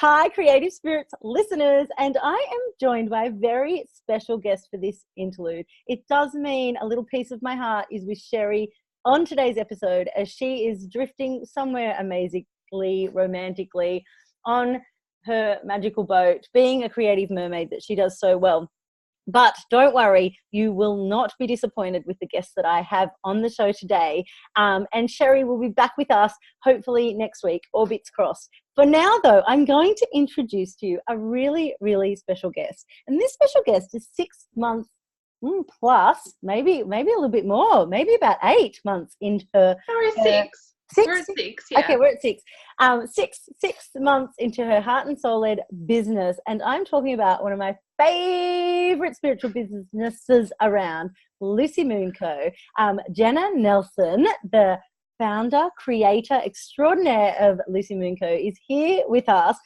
Hi, Creative Spirits listeners, and I am joined by a very special guest for this interlude. It does mean a little piece of my heart is with Sherry on today's episode, as she is drifting somewhere amazingly, romantically on her magical boat, being a creative mermaid that she does so well. But don't worry, you will not be disappointed with the guests that I have on the show today. And Sherry will be back with us hopefully next week, orbits crossed. For now, though, I'm going to introduce to you a really, really special guest. And this special guest is 6 months plus, maybe a little bit more, maybe about 8 months into her. We're at 6. We're at 6, yeah. Okay, we're at 6. 6 months into her heart and soul-led business. And I'm talking about one of my favorite spiritual businesses around, Lucy Moon Co. Jenna Nelson, the founder, creator extraordinaire of Lucy Moon Co. is here with us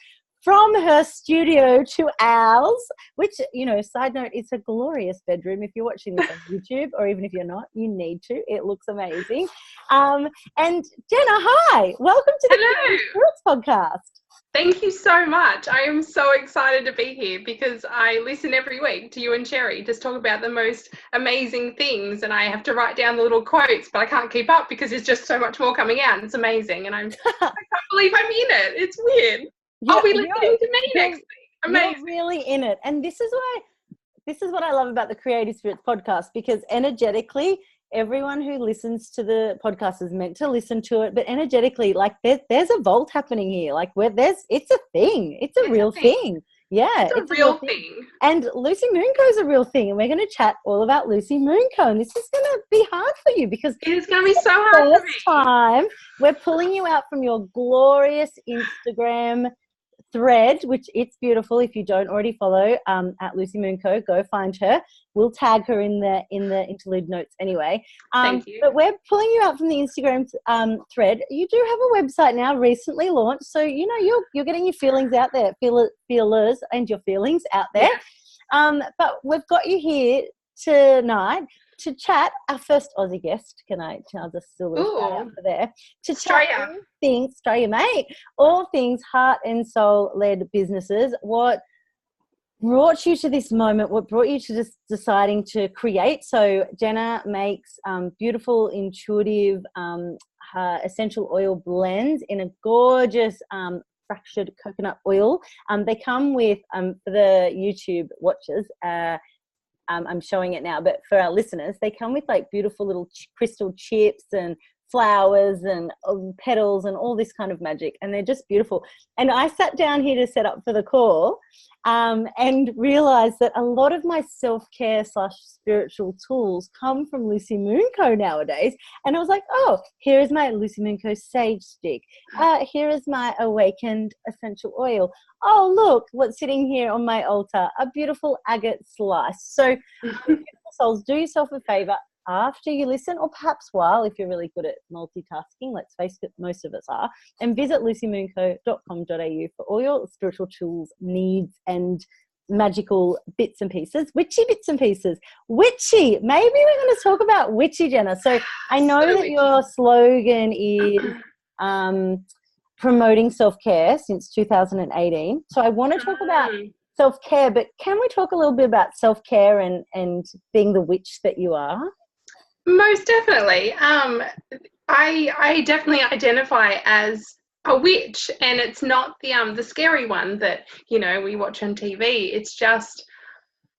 from her studio to ours, which, you know, side note, it's a glorious bedroom. If you're watching this on YouTube, or even if you're not, you need to. It looks amazing. And Jenna, hi. Welcome to the Creative Spirits podcast. Thank you so much. I am so excited to be here because I listen every week to you and Sherry just talk about the most amazing things, and I have to write down the little quotes, but I can't keep up because there's just so much more coming out. It's amazing, and I can't believe I'm in it. It's weird. Yeah, I'll be listening to me next week. Amazing. You're really in it. And this is what I love about the Creative Spirits podcast, because energetically, everyone who listens to the podcast is meant to listen to it, but energetically, like there's a vault happening here. Like it's a thing. It's a real thing. Yeah. It's a real thing. And Lucy Moon Co is a real thing. And we're going to chat all about Lucy Moon Co. And this is going to be hard for you because it's going to be so hard for me. First time we're pulling you out from your glorious Instagram thread, which it's beautiful. If you don't already follow at Lucy Moon Co, go find her. We'll tag her in the interlude notes aneway. Thank you. But we're pulling you out from the Instagram thread. You do have a website now, recently launched, so you know you're getting your feelings out there, feelers and your feelings out there. Yeah. But we've got you here tonight to chat. Our first Aussie guest, I'll just still shout out for there, to chat all things Australia, mate, all things heart and soul led businesses. What brought you to this moment? What brought you to just deciding to create? So Jenna makes beautiful, intuitive essential oil blends in a gorgeous fractured coconut oil. They come with, for the YouTube watchers, I'm showing it now, but for our listeners, they come with like beautiful little crystal chips and flowers and petals and all this kind of magic, and they're just beautiful. And I sat down here to set up for the call and realized that a lot of my self-care / spiritual tools come from Lucy Moon Co nowadays. And I was like, oh, here is my Lucy Moon Co sage stick. Here is my awakened essential oil. Oh, look what's sitting here on my altar, a beautiful agate slice. So beautiful souls, do yourself a favor after you listen, or perhaps while, if you're really good at multitasking, let's face it, most of us are, and visit lucymoonco.com.au for all your spiritual tools, needs, and magical bits and pieces, witchy bits and pieces. Witchy, maybe we're going to talk about witchy, Jenna. So I know that your slogan is promoting self-care since 2018. So I want to talk about self-care, but can we talk a little bit about self-care and being the witch that you are? Most definitely. I definitely identify as a witch, and it's not the scary one that, you know, we watch on TV. It's just,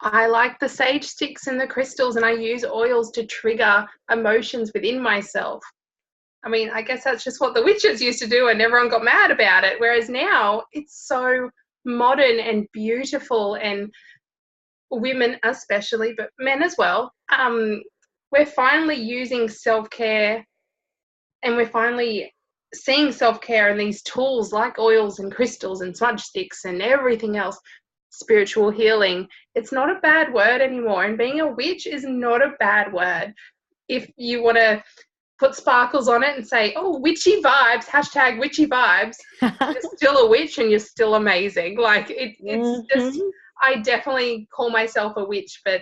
I like the sage sticks and the crystals, and I use oils to trigger emotions within myself. I mean, I guess that's just what the witches used to do, and everyone got mad about it. Whereas now it's so modern and beautiful, and women especially, but men as well. We're finally using self-care, and we're finally seeing self-care in these tools like oils and crystals and smudge sticks and everything else, spiritual healing. It's not a bad word anymore, and being a witch is not a bad word. If you want to put sparkles on it and say, oh, witchy vibes, hashtag witchy vibes, you're still a witch and you're still amazing. Like it's just, I definitely call myself a witch, but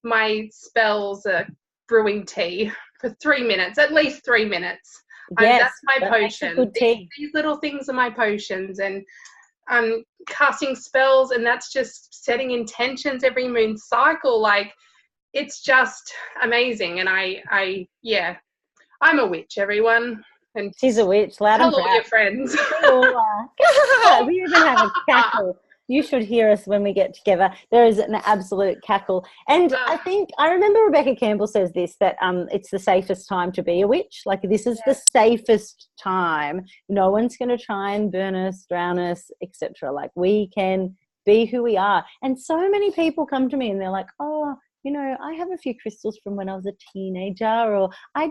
my spells are brewing tea for 3 minutes, at least 3 minutes. Yes, that's my potion. Good tea. These little things are my potions, and casting spells, and that's just setting intentions every moon cycle. Like, it's just amazing. And I'm a witch, everyone. And she's a witch, loud tell and all proud. your friends. We all are. We even have a cackle. You should hear us when we get together. There is an absolute cackle. And I think, I remember Rebecca Campbell says this, that it's the safest time to be a witch. Like, this is the safest time. No one's going to try and burn us, drown us, etc. Like, we can be who we are. And so many people come to me and they're like, oh, you know, I have a few crystals from when I was a teenager, or I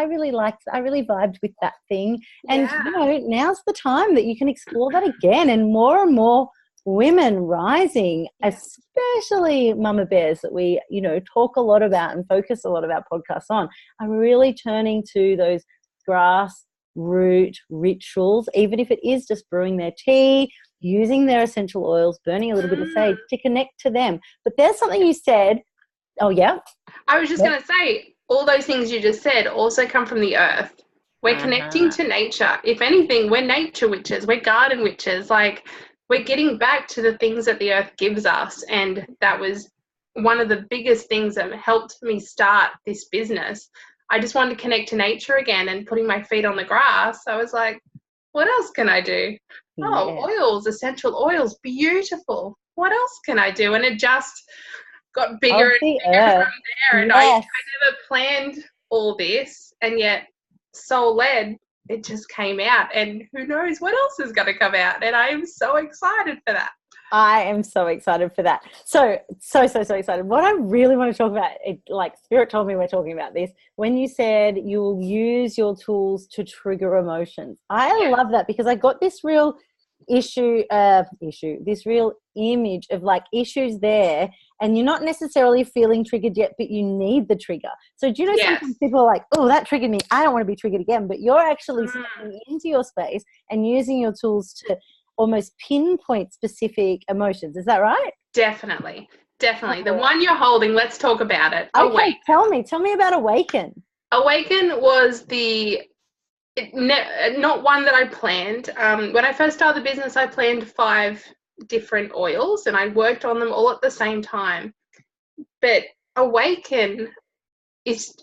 really vibed with that thing. And, you know, now's the time that you can explore that again. And more women rising, especially mama bears that we, you know, talk a lot about and focus a lot of our podcasts on, are really turning to those grassroots rituals, even if it is just brewing their tea, using their essential oils, burning a little bit of sage to connect to them. But there's something you said. Oh, yeah? I was just going to say, all those things you just said also come from the earth. We're connecting to nature. If anything, we're nature witches. We're garden witches. Like, we're getting back to the things that the earth gives us. And that was one of the biggest things that helped me start this business. I just wanted to connect to nature again, and putting my feet on the grass, I was like, what else can I do? Oh, oils, essential oils, beautiful. What else can I do? And it just got bigger and bigger from there. And I never planned all this, and yet soul led, it just came out, and who knows what else is going to come out. And I am so excited for that. I am so excited for that. So excited. What I really want to talk about, like Spirit told me we're talking about this, when you said you will use your tools to trigger emotions. I love that, because I got this real this real image of like issues there, and you're not necessarily feeling triggered yet, but you need the trigger. So do you know, sometimes people are like, oh, that triggered me, I don't want to be triggered again, but you're actually stepping into your space and using your tools to almost pinpoint specific emotions. Is that right? Definitely. The one you're holding, let's talk about it. Okay, tell me about Awaken. Awaken was not one that I planned. When I first started the business, I planned 5 different oils, and I worked on them all at the same time. But Awaken is,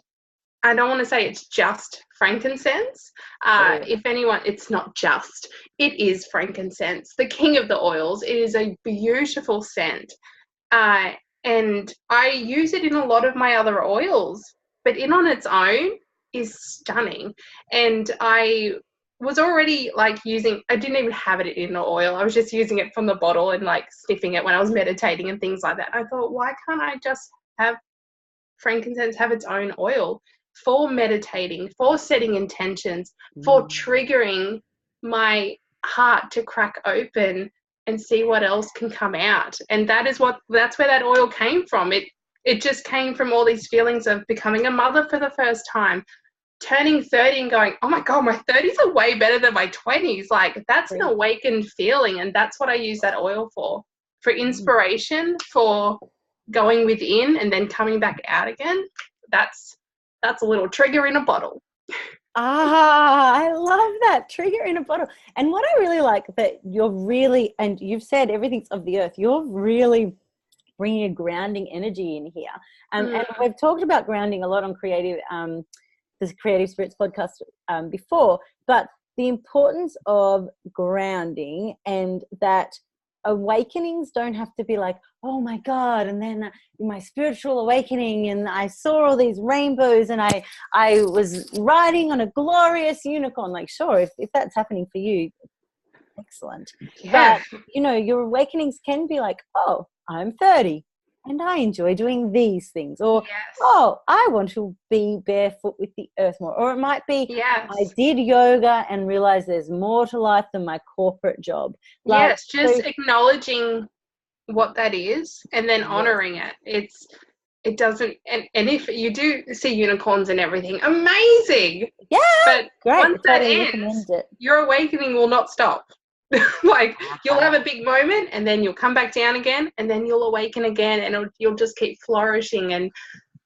I don't want to say it's just frankincense. If anyone, it's not just. It is frankincense, the king of the oils. It is a beautiful scent. And I use it in a lot of my other oils, but on its own is stunning. And I was already like I didn't even have it in the oil. I was just using it from the bottle and like sniffing it when I was meditating and things like that. I thought, why can't I just have frankincense have its own oil for meditating, for setting intentions, for triggering my heart to crack open and see what else can come out. And that's where that oil came from. It just came from all these feelings of becoming a mother for the first time, turning 30 and going, oh my God, my 30s are way better than my 20s. Like, that's an awakened feeling. And that's what I use that oil for inspiration, for going within and then coming back out again. That's a little trigger in a bottle. I love that, trigger in a bottle. And what I really like that and you've said everything's of the earth, you're really bringing a grounding energy in here. And we've talked about grounding a lot on the Creative Spirits podcast before, but the importance of grounding, and that awakenings don't have to be like, oh my God, and then my spiritual awakening and I saw all these rainbows and I was riding on a glorious unicorn. Like, sure, if that's happening for you, excellent. But you know, your awakenings can be like, oh, I'm 30 and I enjoy doing these things, or oh, I want to be barefoot with the earth more, or it might be I did yoga and realized there's more to life than my corporate job. Like, just acknowledging what that is and then honoring it. It doesn't, and if you do see unicorns and everything, amazing. But once that ends, your awakening will not stop. Like, you'll have a big moment and then you'll come back down again and then you'll awaken again, and you'll just keep flourishing. And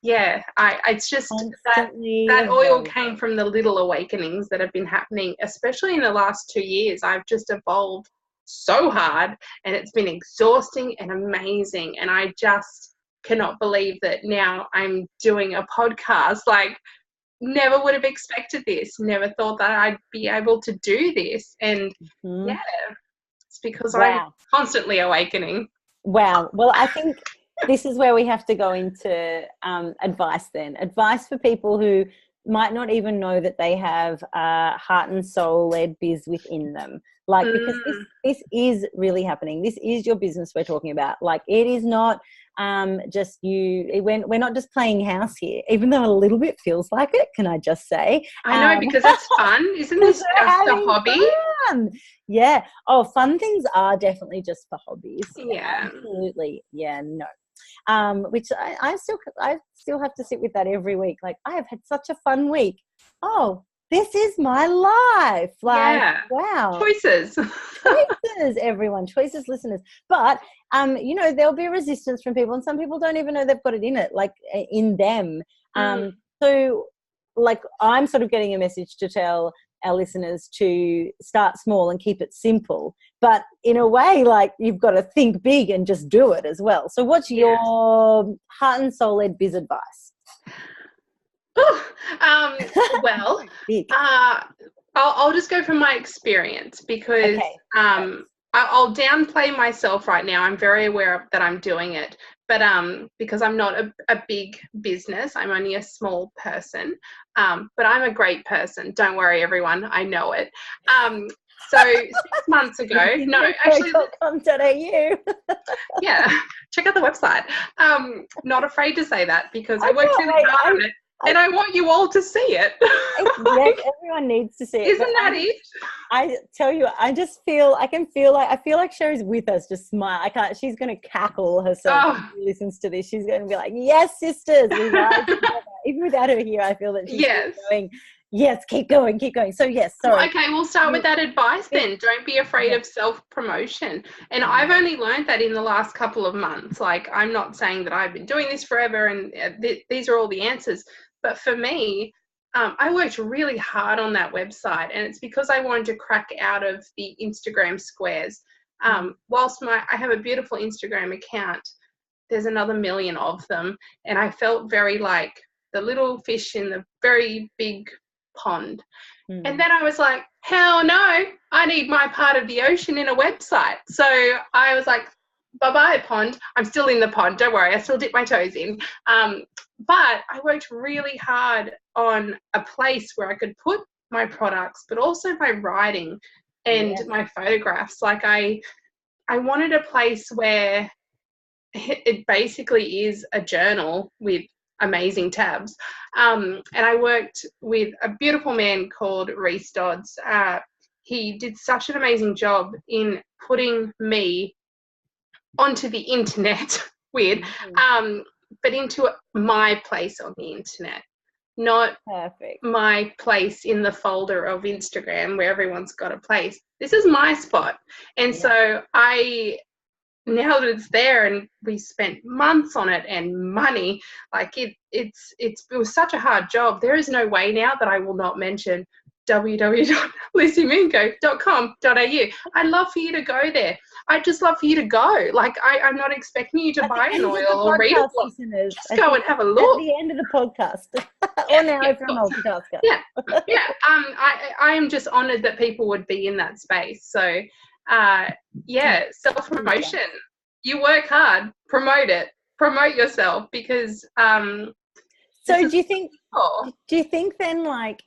it's just that oil came from the little awakenings that have been happening, especially in the last 2 years. I've just evolved so hard, and it's been exhausting and amazing. And I just cannot believe that now I'm doing a podcast. Like, never would have expected this. Never thought that I'd be able to do this. And yeah, it's because I'm constantly awakening. Wow. Well, I think this is where we have to go into advice then. Advice for people who might not even know that they have heart and soul led biz within them. Like, because this is really happening. This is your business we're talking about. Like, it is not just you. We're not just playing house here, even though a little bit feels like it. Can I just say? I know, because it's fun. Isn't this just a hobby? Fun. Yeah. Oh, fun things are definitely just for hobbies. Yeah. Absolutely. Yeah. No. Which I still have to sit with that every week. Like, I have had such a fun week. Oh, this is my life. Like, wow. Choices, everyone. Choices, listeners. But, there'll be resistance from people, and some people don't even know they've got it in it, like in them. So, like, I'm sort of getting a message to tell our listeners to start small and keep it simple. But in a way, like, you've got to think big and just do it as well. So what's your heart and soul led biz advice? Well, I'll just go from my experience, because I'll downplay myself right now. I'm very aware that I'm doing it, but because I'm not a big business, I'm only a small person, but I'm a great person. Don't worry, everyone. I know it. So 6 months ago, no, actually, .com.au. Yeah, check out the website. Not afraid to say that, because I worked really hard on it. And I want you all to see it. Yes, everyone needs to see it. Isn't that it? I tell you, I feel like Sherry's with us, just smile. She's going to cackle herself when she listens to this. She's going to be like, yes, sisters, we rise together. Even without her here, I feel that she's going, yes, keep going. So yes, sorry. Okay, we'll start with that advice then. Don't be afraid of self-promotion. And I've only learned that in the last couple of months. Like, I'm not saying that I've been doing this forever and these are all the answers. But for me, I worked really hard on that website, and it's because I wanted to crack out of the Instagram squares. Whilst I have a beautiful Instagram account, there's another million of them, and I felt very like the little fish in the very big pond. And then I was like, hell no, I need my part of the ocean in a website. So I was like, bye-bye pond. I'm still in the pond, don't worry, I still dip my toes in. But I worked really hard on a place where I could put my products, but also my writing and my photographs. Like, I wanted a place where it basically is a journal with amazing tabs. And I worked with a beautiful man called Reese Dodds. He did such an amazing job in putting me onto the internet, weird, but into my place on the internet, not my place in the folder of Instagram where everyone's got a place. This is my spot. And so now that it's there, and we spent months on it and money, like it was such a hard job. There is no way now that I will not mention www.lucymingo.com.au. I'd love for you to go there. I'd just love for you to go. Like, I'm not expecting you to buy an oil or read a book. Just go and have a look. At the end of the podcast. Or now if you're a multitasker. I am just honoured that people would be in that space. So, self-promotion. You work hard. Promote it. Promote yourself, because so do you think then, like,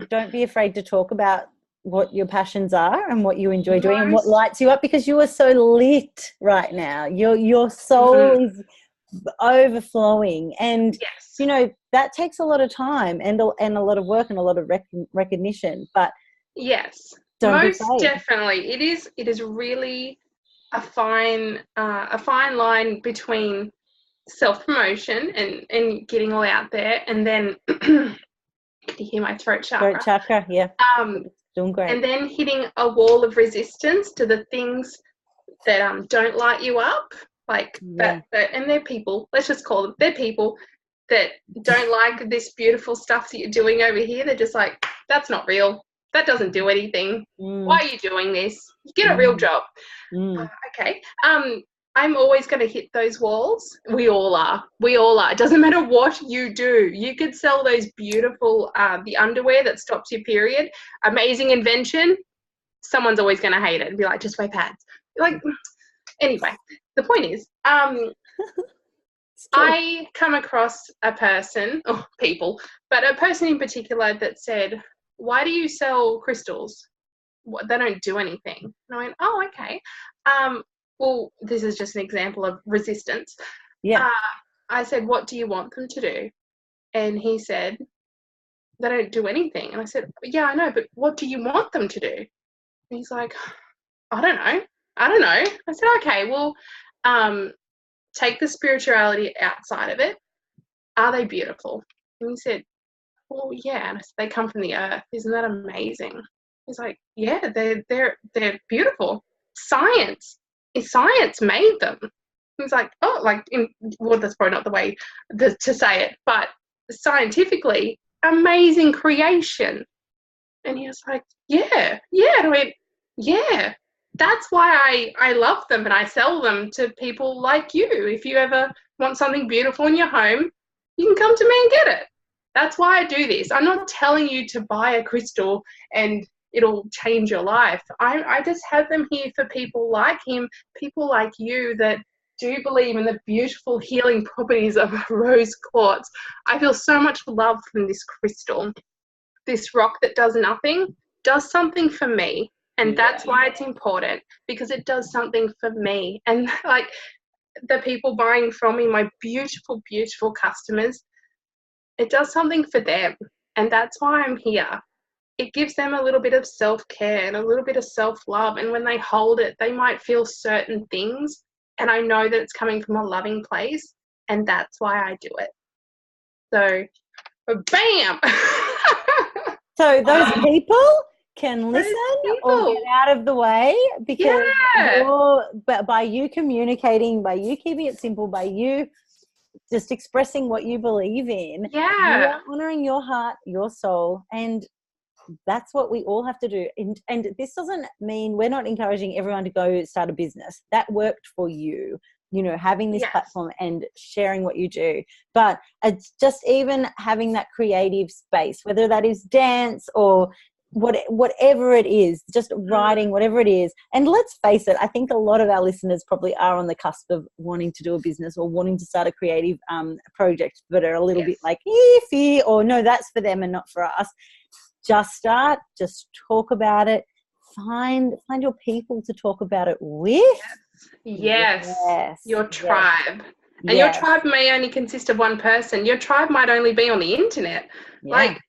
don't be afraid to talk about what your passions are and what you enjoy doing and what lights you up, because you are so lit right now. Your soul is overflowing, and that takes a lot of time and a lot of work and a lot of recognition. But most definitely, it is really a fine line between self-promotion and getting all out there, and then can you hear my throat chakra? Throat chakra, yeah. Doing great. And then hitting a wall of resistance to the things that don't light you up, like that. And they're people. Let's just call them. They're people that don't like this beautiful stuff that you're doing over here. They're just like, that's not real. That doesn't do anything. Why are you doing this? Get a real job. Okay. I'm always going to hit those walls. We all are. It doesn't matter what you do. You could sell those beautiful, the underwear that stops your period. Amazing invention. Someone's always going to hate it and be like, just wear pads. Like, anyway, the point is, I come across a person, or people, but a person in particular that said, why do you sell crystals? They don't do anything. And I went, oh, okay. Well, this is just an example of resistance. Yeah. I said, what do you want them to do? And he said, they don't do anything. And I said, yeah, I know, but what do you want them to do? And he's like, I don't know. I said, okay, well, take the spirituality outside of it. Are they beautiful? And he said, well, yeah. And I said, they come from the earth. Isn't that amazing? He's like, yeah, they're beautiful. Science made them. He's like, oh, well, that's probably not the way to say it, but scientifically, amazing creation. And he was like, yeah. And I went, yeah, that's why I love them and I sell them to people like you. If you ever want something beautiful in your home, you can come to me and get it. That's why I do this. I'm not telling you to buy a crystal and it'll change your life. I just have them here for people like him, people like you that do believe in the beautiful healing properties of rose quartz. I feel so much love from this crystal. This rock that does nothing does something for me. And that's why it's important, because it does something for me. And like the people buying from me, my beautiful, beautiful customers, it does something for them. And that's why I'm here. It gives them a little bit of self-care and a little bit of self-love. And when they hold it, they might feel certain things. And I know that it's coming from a loving place. And that's why I do it. So, bam! So those people can listen or get out of the way, because by you communicating, by you keeping it simple, by you just expressing what you believe in, you are honoring your heart, your soul, and that's what we all have to do. And this doesn't mean we're not encouraging everyone to go start a business. That worked for you, having this platform and sharing what you do. But it's just even having that creative space, whether that is dance or whatever it is, just writing, whatever it is. And let's face it, I think a lot of our listeners probably are on the cusp of wanting to do a business or wanting to start a creative project, but are a little bit like iffy, or no, that's for them and not for us. Just start, just talk about it. Find your people to talk about it with. Yes. Your tribe. And your tribe may only consist of one person. Your tribe might only be on the internet. Like,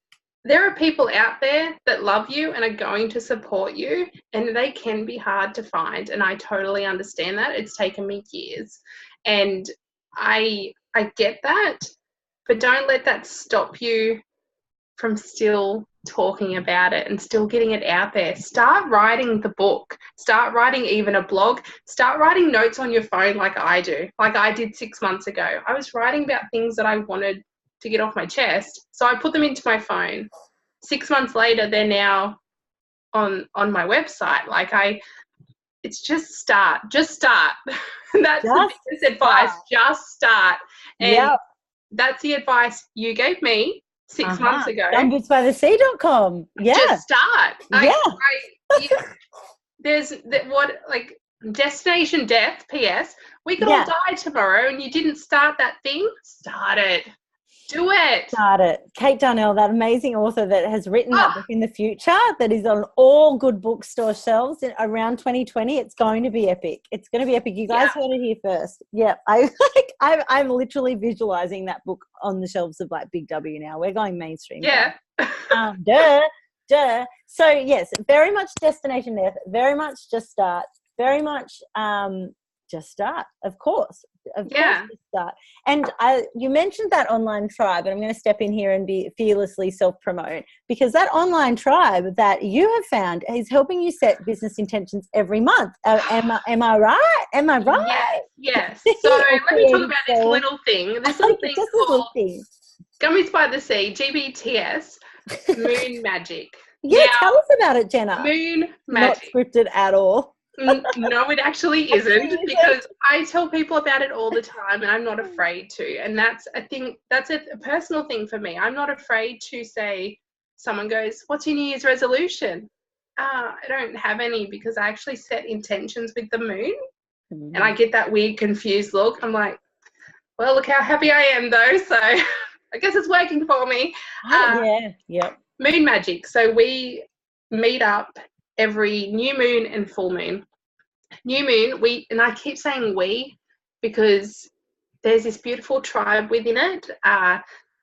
there are people out there that love you and are going to support you, and they can be hard to find. And I totally understand that. It's taken me years. And I get that, but don't let that stop you from still talking about it and still getting it out there. Start writing the book. Start writing even a blog. Start writing notes on your phone like I do, like I did 6 months ago. I was writing about things that I wanted to get off my chest. So I put them into my phone. 6 months later, they're now on my website. It's just start. Just start. That's the biggest advice. Just start. And that's the advice you gave me 6 months ago. Gumbootsbythesea.com. Just start. There's destination death, P.S. We could all die tomorrow and you didn't start that thing. Start it. Do it. Start it. Kate Darnell, that amazing author that has written that book in the future, that is on all good bookstore shelves around 2020. It's going to be epic. It's going to be epic. You guys heard it here first. Yeah, I'm literally visualizing that book on the shelves of like Big W now. We're going mainstream. Yeah. Duh. So yes, very much destination death. Very much just start. Very much just start. Of course, just start. And you mentioned that online tribe, and I'm going to step in here and be fearlessly self-promote, because that online tribe that you have found is helping you set business intentions every month. Am I right? Am I right? Yes. So let me talk about this little thing. This little thing called Gummies by the Sea, GBTS, Moon Magic. Yeah, Now, tell us about it, Jenna. moon Not magic. scripted at all. No, it actually isn't, because I tell people about it all the time and I'm not afraid to. And that's, I think that's a personal thing for me. I'm not afraid to say, someone goes, what's your New Year's resolution? I don't have any, because I actually set intentions with the moon. And I get that weird confused look. I'm like, well, look how happy I am though. So I guess it's working for me. Moon magic. So we meet up every new moon and full moon. New moon, and I keep saying we because there's this beautiful tribe within it,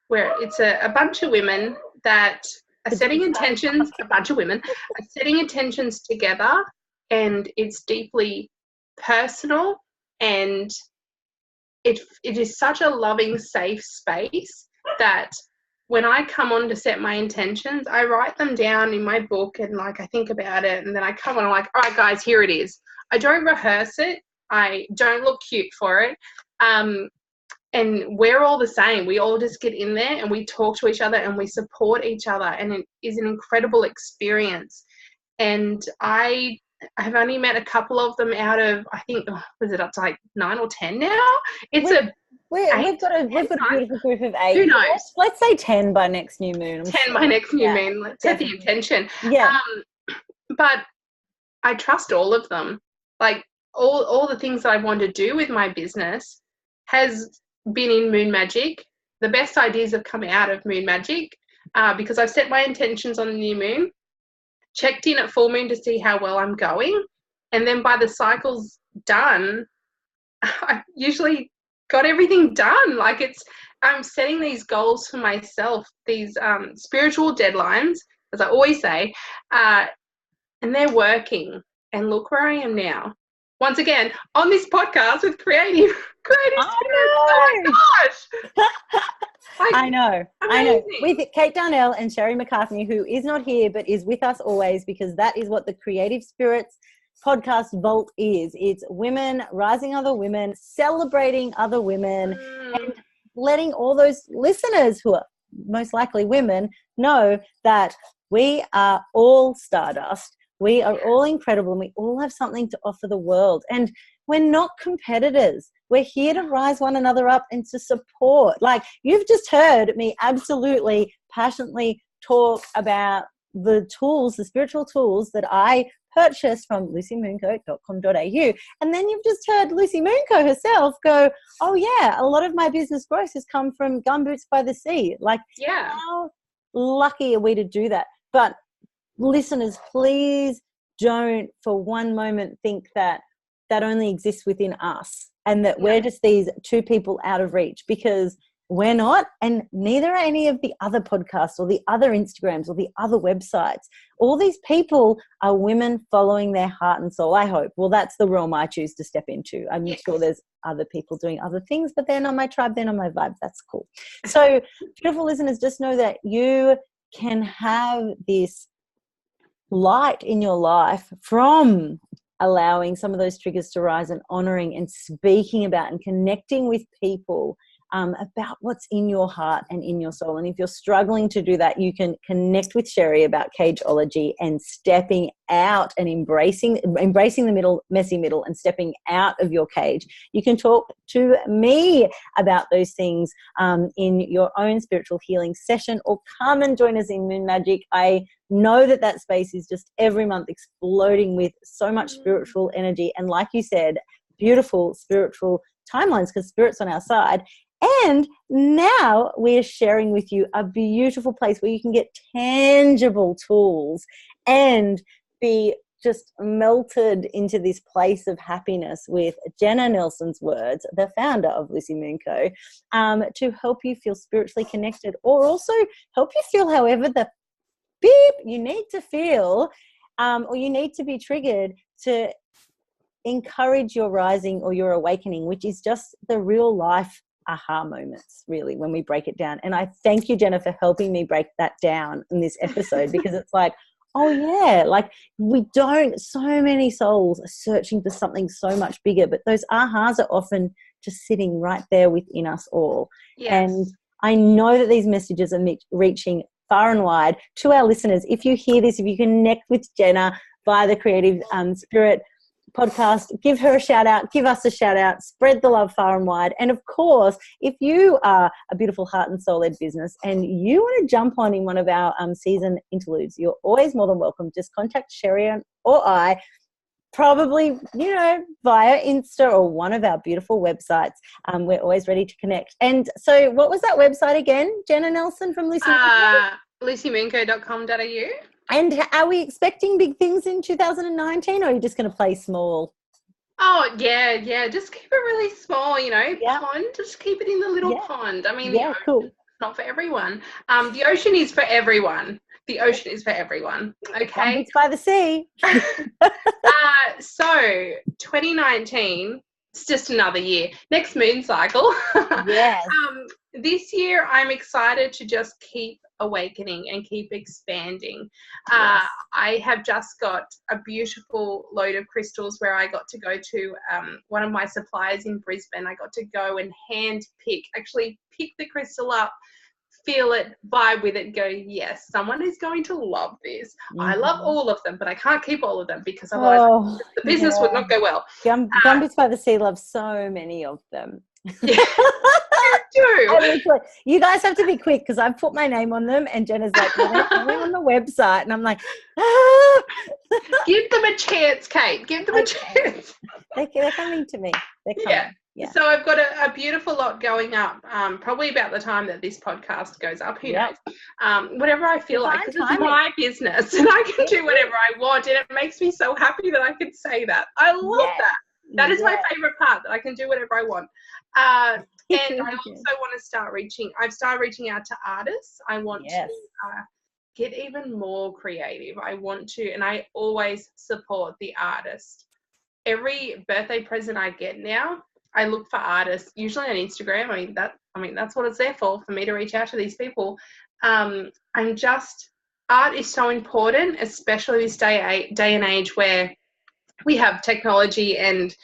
where it's a bunch of women that are setting intentions, a bunch of women are setting intentions together, and it's deeply personal, and it is such a loving, safe space that when I come on to set my intentions, I write them down in my book and like I think about it, and then I come on, I'm like, all right, guys, here it is. I don't rehearse it. I don't look cute for it. And we're all the same. We all just get in there and we talk to each other and we support each other, and it is an incredible experience. And I have only met a couple of them out of, I think, was it up to like 9 or 10 now? We've got a beautiful group of 8. Who knows? Let's say 10 by next new moon. 10 by next new moon. Let's set the intention. Yeah. But I trust all of them. Like all the things that I want to do with my business has been in moon magic. The best ideas have come out of moon magic, because I've set my intentions on the new moon, checked in at full moon to see how well I'm going, and then by the cycle's done, I usually got everything done. Like I'm setting these goals for myself, these spiritual deadlines, as I always say, and they're working. And look where I am now. Once again, on this podcast with creative spirits. Oh my gosh. I know. With Kate Darnell and Sherry McCartney, who is not here but is with us always, because that is what the Creative Spirits podcast vault is. It's women rising other women, celebrating other women, and letting all those listeners who are most likely women know that we are all stardust. We are all incredible, and we all have something to offer the world. And we're not competitors. We're here to rise one another up and to support. Like, you've just heard me absolutely passionately talk about the tools, the spiritual tools that I purchased from lucymoonco.com.au. And then you've just heard Lucy Moonco herself go, oh yeah, a lot of my business growth has come from gumboots by the sea. Like, how lucky are we to do that? But listeners, please don't for one moment think that only exists within us and that we're just these two people out of reach, because we're not, and neither are any of the other podcasts or the other Instagrams or the other websites. All these people are women following their heart and soul, I hope. Well, that's the realm I choose to step into. I'm sure there's other people doing other things, but they're not my tribe, they're not my vibe. That's cool. So, beautiful listeners, just know that you can have this light in your life from allowing some of those triggers to rise and honoring and speaking about and connecting with people about what's in your heart and in your soul. And if you're struggling to do that, you can connect with Sherry about cageology and stepping out and embracing the middle, messy middle, and stepping out of your cage. You can talk to me about those things in your own spiritual healing session, or come and join us in Moon Magic. I know that space is just every month exploding with so much spiritual energy. And like you said, beautiful spiritual timelines, because Spirit's on our side. And now we're sharing with you a beautiful place where you can get tangible tools and be just melted into this place of happiness with Jenna Nelson's words, the founder of Lucy Moon Co., to help you feel spiritually connected, or also help you feel however the beep you need to feel, or you need to be triggered to encourage your rising or your awakening, which is just the real life aha moments, really, when we break it down. And I thank you, Jenna, for helping me break that down in this episode, because it's like, oh yeah, like so many souls are searching for something so much bigger, but those ahas are often just sitting right there within us all. And I know that these messages are reaching far and wide. To our listeners, if you hear this, if you connect with Jenna via the Creative Spirit podcast, give her a shout out, give us a shout out, spread the love far and wide. And of course, if you are a beautiful heart and soul led business and you want to jump on in one of our season interludes, you're always more than welcome. Just contact Sherry or I, probably, via Insta or one of our beautiful websites. We're always ready to connect. And so what was that website again? Jenna Nelson from Lucy LucyMoonco.com.au. And are we expecting big things in 2019, or are you just going to play small? Oh, yeah. Just keep it really small, pond. Just keep it in the little pond. I mean, cool. It's not for everyone. The ocean is for everyone. The ocean is for everyone. Okay. It's by the sea. So 2019, it's just another year. Next moon cycle. Yes. This year, I'm excited to just keep awakening and keep expanding. I have just got a beautiful load of crystals where I got to go to one of my suppliers in Brisbane. I got to go and actually pick the crystal up, feel it, vibe with it, go, yes, someone is going to love this. I love all of them, but I can't keep all of them because otherwise the business would not go well. Gumby's by the Sea loves so many of them. Yeah. You guys have to be quick because I've put my name on them and Jenna's like, we're on the website, and I'm like, give them a chance, Kate. Give them a chance. They're coming to me. They're coming. Yeah. So I've got a beautiful lot going up, probably about the time that this podcast goes up. Who knows? Whatever I feel like, because it's my business and I can do whatever I want, and it makes me so happy that I can say that. I love that. That is my favorite part, that I can do whatever I want. And I also want to I've started reaching out to artists. I want to get even more creative. I want to, and I always support the artist. Every birthday present I get now, I look for artists, usually on Instagram. That's what it's there for me to reach out to these people. Art is so important, especially this day and age where we have technology and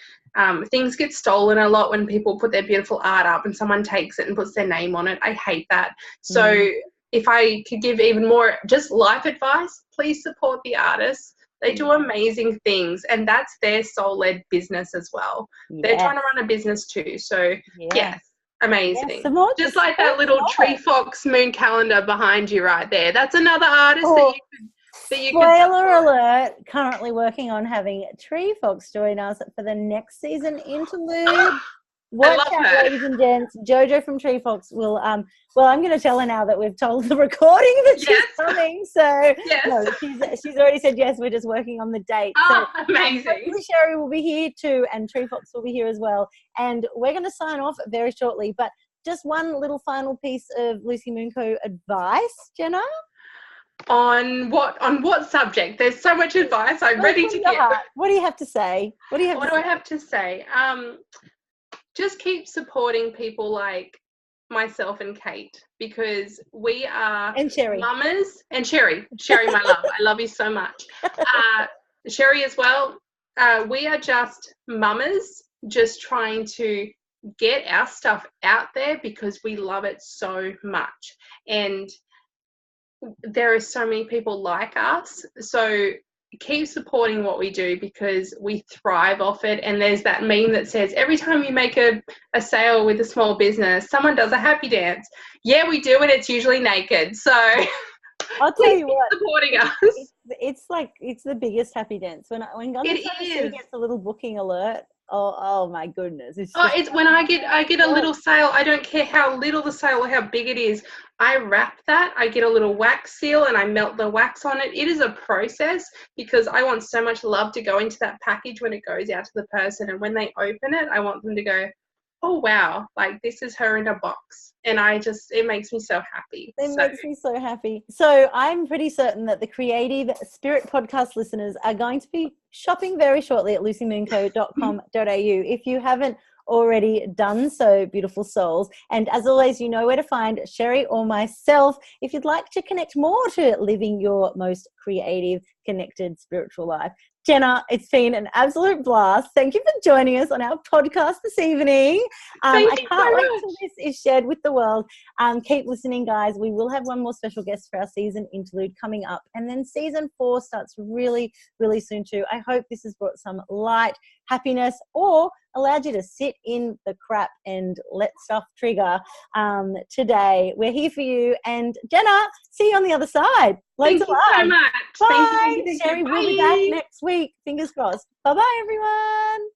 things get stolen a lot when people put their beautiful art up and someone takes it and puts their name on it. I hate that. So if I could give even more just life advice, please support the artists. They do amazing things, and that's their soul-led business as well. They're trying to run a business too. So, yes, amazing. Yes, just like that little tree fox moon calendar behind you right there. That's another artist that you could Spoiler alert, currently working on having Tree Fox join us for the next season interlude. Watch out, ladies and gents. Jojo from Tree Fox will, I'm going to tell her now that we've told the recording that she's coming. So she's already said yes, we're just working on the date. Amazing. Sherry will be here too, and Tree Fox will be here as well. And we're going to sign off very shortly. But just one little final piece of Lucy Moonco advice, Jenna. On what subject? There's so much advice I'm ready to give. What do you have to say? What do I have to say? Just keep supporting people like myself and Kate, because we are mamas, and Sherry, my love. I love you so much. Sherry as well. We are just mamas, just trying to get our stuff out there because we love it so much. And there are so many people like us. So keep supporting what we do because we thrive off it. And there's that meme that says every time you make a sale with a small business, someone does a happy dance. Yeah, we do, and it's usually naked. So I'll tell you what, supporting us. It's the biggest happy dance. When Gundy gets a little booking alert, oh my goodness. It's when I get a little sale. I don't care how little the sale or how big it is. I wrap that. I get a little wax seal and I melt the wax on it. It is a process because I want so much love to go into that package when it goes out to the person. And when they open it, I want them to go, oh, wow, like this is her in a box. And it makes me so happy. Makes me so happy. So I'm pretty certain that the Creative Spirit podcast listeners are going to be shopping very shortly at lucymoonco.com.au. If you haven't already done so, beautiful souls. And as always, you know where to find Sherry or myself if you'd like to connect more to living your most creative, connected spiritual life. Jenna, it's been an absolute blast. Thank you for joining us on our podcast this evening. I can't wait till this is shared with the world. Keep listening, guys. We will have one more special guest for our season interlude coming up. And then season 4 starts really, really soon too. I hope this has brought some light, happiness, or allowed you to sit in the crap and let stuff trigger today. We're here for you. And Jenna, see you on the other side. Thank you so much. Bye. Thank you. Sherry will be back next week. Fingers crossed. Bye-bye, everyone.